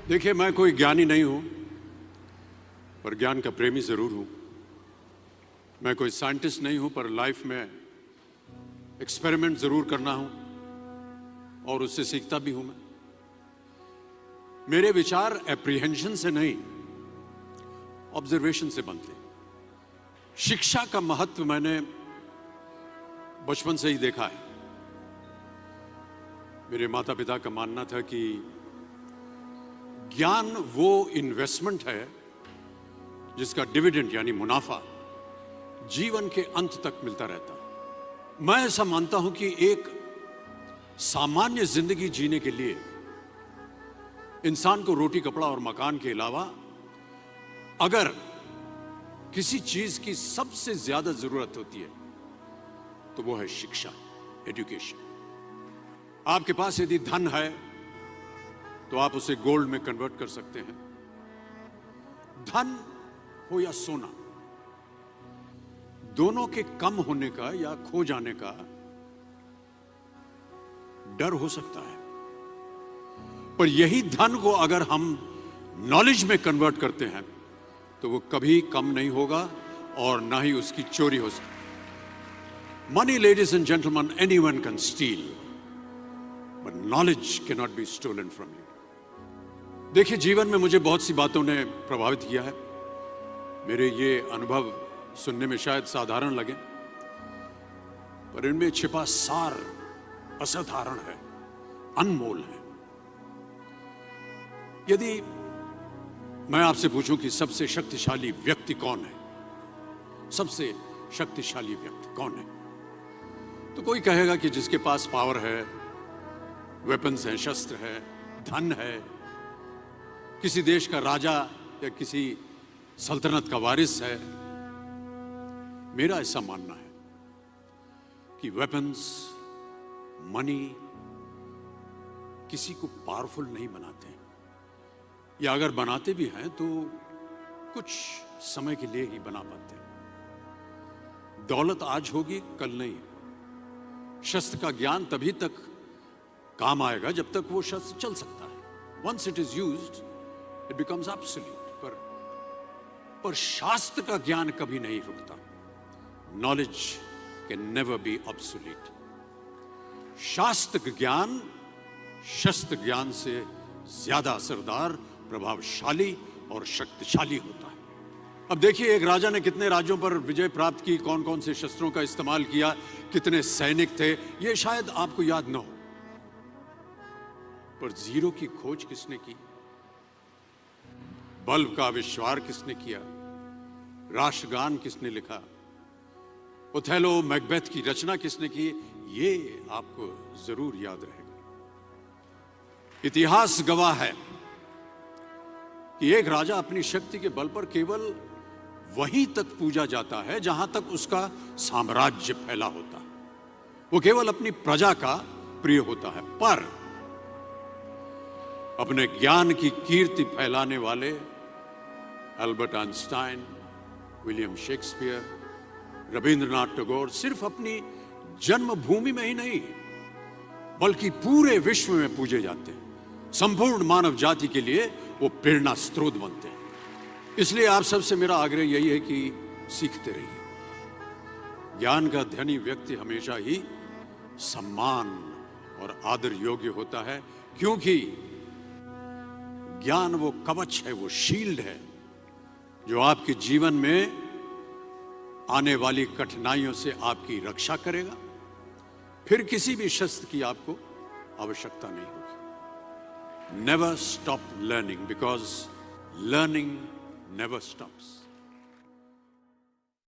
देखिए, मैं कोई ज्ञानी नहीं हूं, पर ज्ञान का प्रेमी जरूर हूं। मैं कोई साइंटिस्ट नहीं हूं, पर लाइफ में एक्सपेरिमेंट जरूर करना हूं और उससे सीखता भी हूं। मेरे विचार एप्रीहेंशन से नहीं, ऑब्जर्वेशन से बनते। शिक्षा का महत्व मैंने बचपन से ही देखा है। मेरे माता पिता का मानना था कि ज्ञान वो इन्वेस्टमेंट है जिसका डिविडेंड यानी मुनाफा जीवन के अंत तक मिलता रहता है। मैं ऐसा मानता हूं कि एक सामान्य जिंदगी जीने के लिए इंसान को रोटी कपड़ा और मकान के अलावा अगर किसी चीज की सबसे ज्यादा जरूरत होती है तो वो है शिक्षा, एजुकेशन। आपके पास यदि धन है तो आप उसे गोल्ड में कन्वर्ट कर सकते हैं। धन हो या सोना, दोनों के कम होने का या खो जाने का डर हो सकता है, पर यही धन को अगर हम नॉलेज में कन्वर्ट करते हैं तो वो कभी कम नहीं होगा और ना ही उसकी चोरी हो सकती। Money, ladies and gentleman, anyone can steal, but knowledge can not be stolen from you. देखिए, जीवन में मुझे बहुत सी बातों ने प्रभावित किया है। मेरे ये अनुभव सुनने में शायद साधारण लगे, पर इनमें छिपा सार असाधारण है, अनमोल है। यदि मैं आपसे पूछूं कि सबसे शक्तिशाली व्यक्ति कौन है, सबसे शक्तिशाली व्यक्ति कौन है, तो कोई कहेगा कि जिसके पास पावर है, वेपन्स हैं, शस्त्र है, धन है, किसी देश का राजा या किसी सल्तनत का वारिस है। मेरा ऐसा मानना है कि वेपन्स, मनी किसी को पावरफुल नहीं बनाते, या अगर बनाते भी हैं तो कुछ समय के लिए ही बना पाते हैं। दौलत आज होगी, कल नहीं। शस्त्र का ज्ञान तभी तक काम आएगा जब तक वो शस्त्र चल सकता है। Once it is used it becomes absolute. पर शास्त्र का ज्ञान कभी नहीं रुकता। Knowledge can never be obsolete. शास्त्र ज्ञान शस्त्र ज्ञान से ज्यादा असरदार, प्रभावशाली और शक्तिशाली होता है। अब देखिए, एक राजा ने कितने राज्यों पर विजय प्राप्त की, कौन कौन से शस्त्रों का इस्तेमाल किया, कितने सैनिक थे, ये शायद आपको याद न हो, पर जीरो की खोज किसने की, बल्ब का आविष्कार किसने किया, राष्ट्रगान किसने लिखा, ओथेलो, मैकबेथ की रचना किसने की, ये आपको जरूर याद रहेगा। इतिहास गवाह है कि एक राजा अपनी शक्ति के बल पर केवल वहीं तक पूजा जाता है जहां तक उसका साम्राज्य फैला होता है। वो केवल अपनी प्रजा का प्रिय होता है। पर अपने ज्ञान की कीर्ति फैलाने वाले Albert Einstein, William Shakespeare, Rabindranath Tagore सिर्फ अपनी जन्मभूमि में ही नहीं बल्कि पूरे विश्व में पूजे जाते हैं। संपूर्ण मानव जाति के लिए वो प्रेरणा स्रोत बनते हैं। इसलिए आप सबसे मेरा आग्रह यही है कि सीखते रहिए। ज्ञान का धनी व्यक्ति हमेशा ही सम्मान और आदर योग्य होता है, क्योंकि ज्ञान वो कवच है, वो शील्ड है जो आपके जीवन में आने वाली कठिनाइयों से आपकी रक्षा करेगा। फिर किसी भी शस्त्र की आपको आवश्यकता नहीं होगी। Never stop learning, because learning never stops.